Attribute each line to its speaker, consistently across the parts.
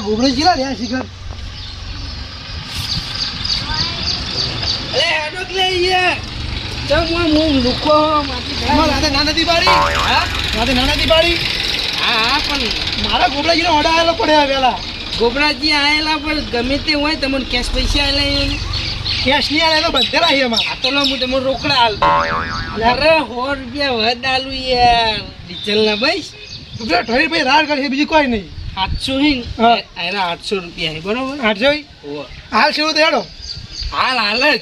Speaker 1: ગોબરે જીલા રહ્યા શિખર
Speaker 2: અરે હેડો કે યાર ચમ હું લુકો
Speaker 1: રાતે ના નથી પાડી
Speaker 2: હા
Speaker 1: રાતે ના નથી પાડી
Speaker 2: હા પણ
Speaker 1: મારા ગોબરાજીને ઓર્ડર આવેલો પડ્યા વેલા
Speaker 2: ગોબરાજી આયેલા પણ ગમે તે હોય તમને કેશ પૈસા આયેલા
Speaker 1: કેશ નહીં આલે તો બધે રાખી એમાં
Speaker 2: આ તો હું તમને રોકડા આલતો અરે 100 રૂપિયા વધ આલુ યાર ડીઝલ ના બસ
Speaker 1: તું ઠરી ભાઈ રાડ કરશે બીજી કોઈ નહીં
Speaker 2: 800 હી
Speaker 1: હા.
Speaker 2: એના 800 રૂપિયા હે બરોબર
Speaker 1: 800
Speaker 2: ઓહ
Speaker 1: હાલ શેરો તો હેડો
Speaker 2: હાલ જ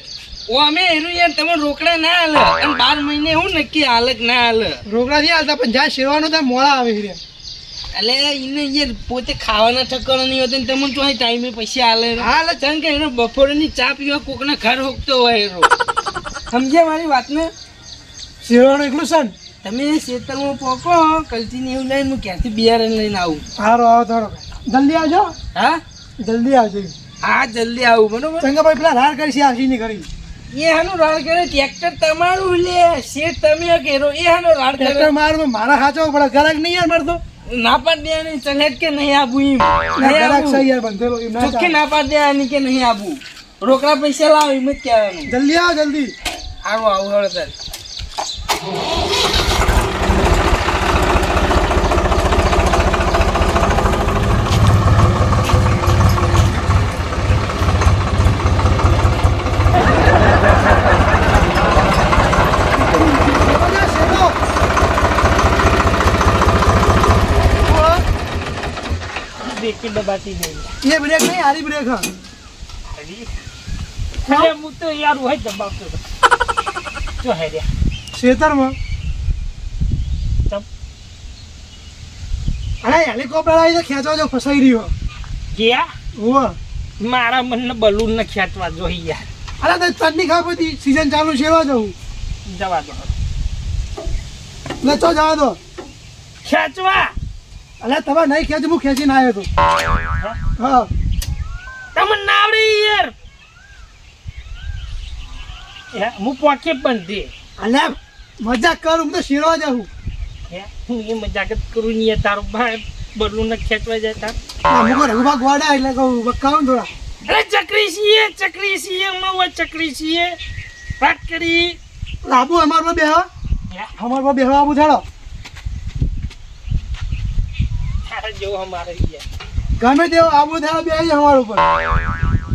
Speaker 2: ઓ અમે એનું યાર તમે રોકડા ના હાલે અને 12 મહિને હું નક્કી હાલક ના હાલે
Speaker 1: રોકડા નહીં હાલતા પણ જ્યાં શેરવાનું ત્યાં મોડા આવે છે
Speaker 2: એટલે એને યાર પોતે ખાવાના ઠકવાનો નહીં હોતો ને તમને તો અહીં ટાઈમે પૈસા હાલે હાલ ચંગ કે એનો બપોરની ચા પીવા કોકના ઘર હોકતો હોય એનો સમજ્યા મારી વાતને
Speaker 1: શેરવાનું એકલું છે ને
Speaker 2: તમે ખેતરમાં પોકો કલચીને એવું લઈને હું ક્યાંથી બિયારણ લઈને આવું
Speaker 1: સારું આવો થોડો જલ્દી આવજો
Speaker 2: હા
Speaker 1: જલ્દી આવજો
Speaker 2: હા જલ્દી આવું બરોબર
Speaker 1: ચંગાભાઈ પેલા રાડ કરી છે આશી નહીં કરી
Speaker 2: એ હાનું રાડ કરે ટ્રેક્ટર તમારું લે શેઠ તમે કેરો એ હાનો રાડ કરે
Speaker 1: ટ્રેક્ટર મારું તો મારા ખાચો પડે ગરાક નહીં યાર મારતો
Speaker 2: ના પાડ દેવાની ચલેટ કે નહીં આબુ એમ
Speaker 1: ગરાક સહી યાર બંધેલો એમ ના
Speaker 2: ચોખ્ખી ના પાડ દેવાની કે નહીં આબુ રોકડા પૈસા લાવ એમ જ કહેવાનું
Speaker 1: જલ્દી આવો જલ્દી
Speaker 2: આવું હળદર દેખી દબાતી નહીં
Speaker 1: એ બ્રેક નહીં હારી બ્રેક હા
Speaker 2: અરે હું તો યાર હોય દબાવતો જો હે રે
Speaker 1: ખેતરમાં
Speaker 2: તમ
Speaker 1: અરે હેલિકોપ્ટર આવી તો ખેંચવા જો ફસાઈ રહ્યો
Speaker 2: ગયા
Speaker 1: ઓહ
Speaker 2: મારા મનને બલૂન ને ખેંચવા જોઈ યાર
Speaker 1: અરે તો તનની ખબર હતી સીઝન ચાલુ શેરવા જવું
Speaker 2: જવા દો
Speaker 1: લચો જવા દો
Speaker 2: ખેંચવા
Speaker 1: અરે તમે નહીં ખેંચ હું ખેંચીને આવ્યો તો હા
Speaker 2: તમને ના આવડે યાર હું પોકે પણ દે
Speaker 1: અલે મજાક કરું હું તો શેરવા જાઉં
Speaker 2: હું એ મજાક જ કરું નહીં તારો ભાઈ બલૂન ને ખેંચવા જાય તાર
Speaker 1: મુકો રઘુભા ગોડા એટલે કહું બકાવું થોડા
Speaker 2: અરે ચકરી છીએ હમણાં ચકરી છીએ વાત કરી
Speaker 1: આબુ અમાર પર બેહવા આબુ થાડો
Speaker 2: જો અમારે
Speaker 1: ગમે તેવો આબુ થાડો બે આવી અમાર ઉપર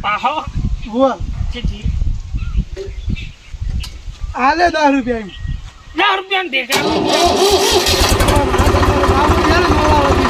Speaker 2: પાહો
Speaker 1: બોલ
Speaker 2: ચીટી
Speaker 1: આલે 10 રૂપિયા એમ
Speaker 2: 10 રૂપિયા દેખા
Speaker 1: આબુ ત્યારે મોડા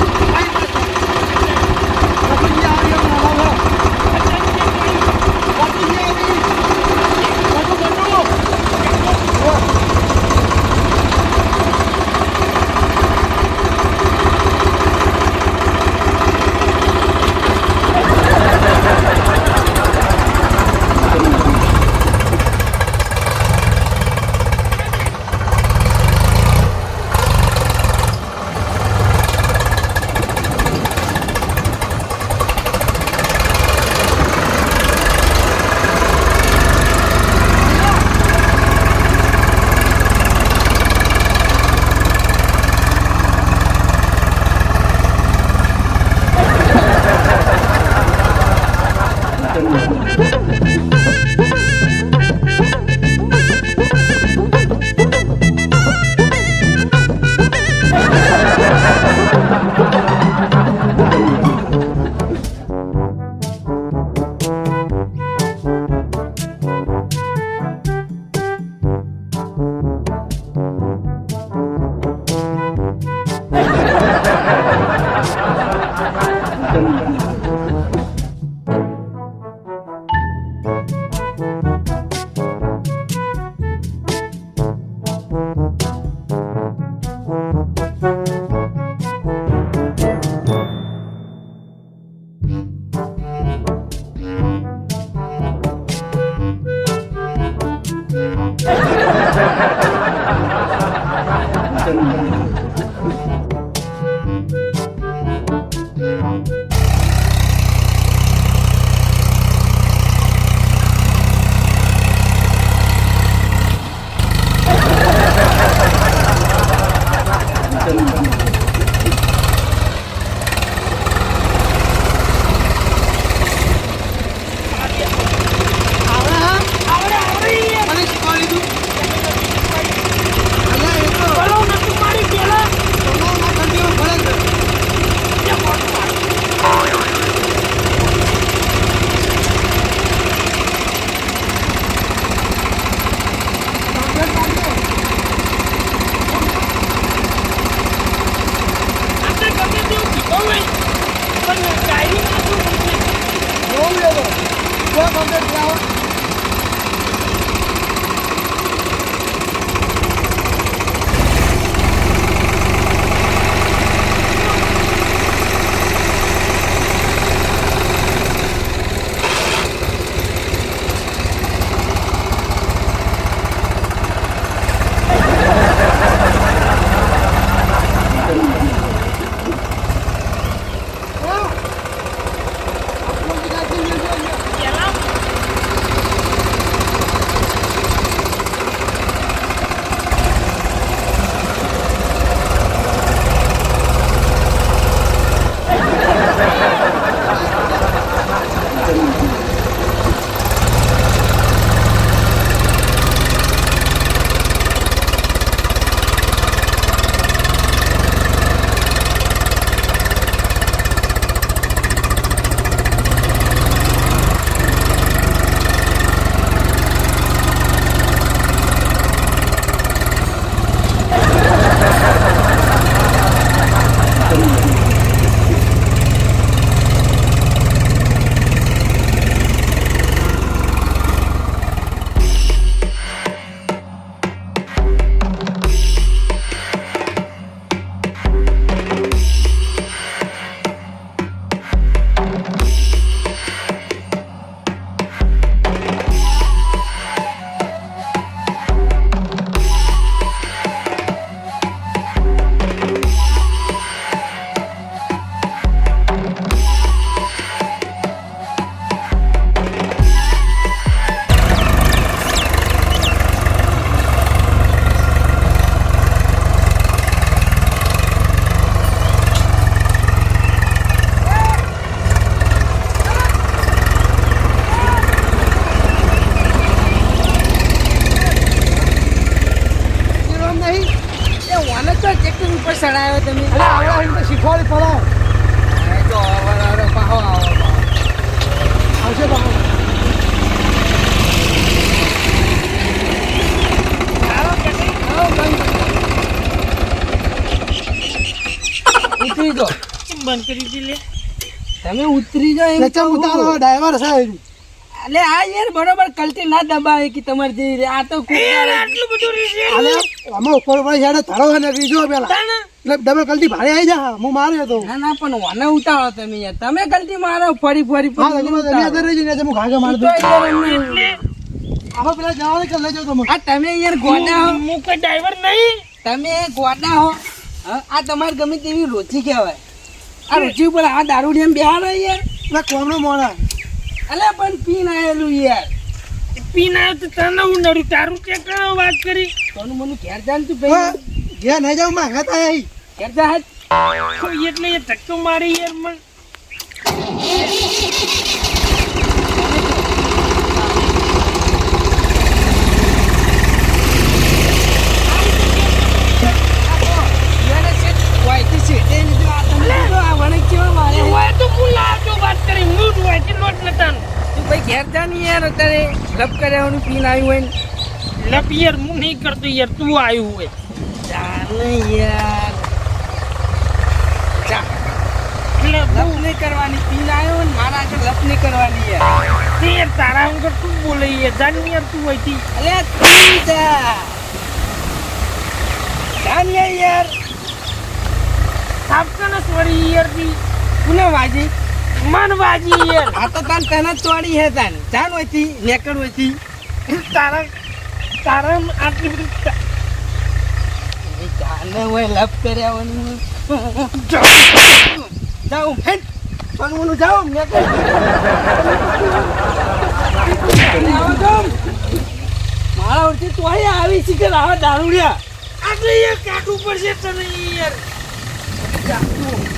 Speaker 2: સડાયો તમે
Speaker 1: અરે આવડા એમ તો શીખવાડી પડાવ
Speaker 2: તો આવડો પાહો આવો
Speaker 1: આવશે બાબા
Speaker 2: ઉતરી જો બંધ કરી દી લે તમે ઉતરી જાઓ એમ
Speaker 1: લચમ ઉતારો ડ્રાઈવર છે
Speaker 2: અલે આ યાર બરોબર કલટી ના દબાવે કે તમારે જે રે આ તો આટલું બધું
Speaker 1: અલે આમાં ઉપર ઉપર હેડે ધરો અને રીજો પેલા એટલે ડબલ કલટી ભાડે આવી જા હું માર્યો તો
Speaker 2: ના ના પણ મને ઉતારો તમે યાર તમે કલટી મારો ફરી ફરી
Speaker 1: હા લગી મને અંદર રહી જઈને હું ઘાઘે માર દઉં આમાં પેલા જવાને કે લઈ જાવ તો
Speaker 2: આ તમે યાર ગોડા હો હું કોઈ ડ્રાઈવર નહીં તમે ગોડા હો આ તમારે ગમે તેવી રોચી કહેવાય આ રોચી ઉપર આ દારૂડી એમ બેહાડો યાર
Speaker 1: ના કોમનો મોણા
Speaker 2: અલે પણ પીન આયેલું યાર પીન આવ્યો તો તને હું નડું તારું કે વાત કરી તને મને ઘેર જાન તું ભાઈ
Speaker 1: ઘેર નહીં જાઉં માંગા તા આવી
Speaker 2: ઘેર જા એટલે એ ધક્કો મારી યાર મને ઘેર જા ને યાર અત્યારે લપ કર્યાનું પીન આવ્યું હોય લપ યાર હું નહીં કરતો યાર તું આવ્યું હોય ચાલે યાર ચા લપ નહીં કરવાની પીન આવ્યો ને મારા આગળ લપ નહીં કરવાની યાર તારા વગર તું બોલે યાર જાન યાર તું હોય અલે તું જા જાન યાર આપકા ના સોરી યાર દી પુને વાજી મન વાજી યાર આ તો તાન તને ચોડી હે તાન જાન હોયથી નેકડ હોયથી તારા આટલી બધી જાને હોય લપ કર્યાવાનું જાઉં હેડ સોનવાનું જાઉં નેકડ મારા ઓરથી તો આવી છે કે આવા દારૂડિયા આટલે યાર કાટું પડશે તને યાર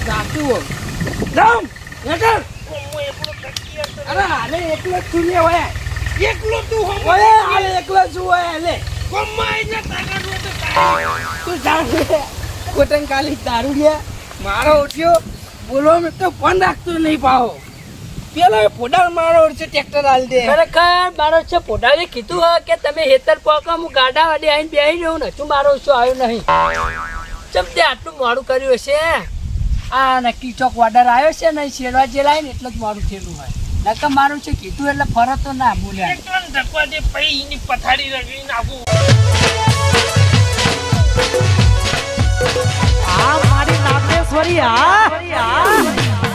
Speaker 2: જાતું જાઉં નેકડ અરે આલે એકલો છું ને હોય એકલો તું હોય આલે એકલો છું હોય લે કોમાઈ ને તાકાત હોય તો તું જાણ કોટન કાલી દારૂડિયા મારો ઉઠ્યો બોલો મે તો ફોન રાખતો નહીં પાહો પેલો પોડાર મારો ઉઠ્યો ટ્રેક્ટર હાલ દે
Speaker 3: ખરેખર મારો છે પોડાને કીધું હા કે તમે હેતર પોકો હું ગાડા વાડી આવીને બેહી રહ્યો ને તું મારો શું આવ્યો નહીં ચમ તે આટલું મોડું કર્યું હશે આ નક્કી ચોક ઓર્ડર આવ્યો છે ને શેરવા જે લાવીને એટલે જ મારું થયેલું હોય નકર મારું છે કીધું એટલે ફરક તો ના બોલ્યા
Speaker 2: એકદમ ધક્વા દે પઈ એની પથારી રગડી નાખું
Speaker 3: આ મારી નાગેશ્વરી આ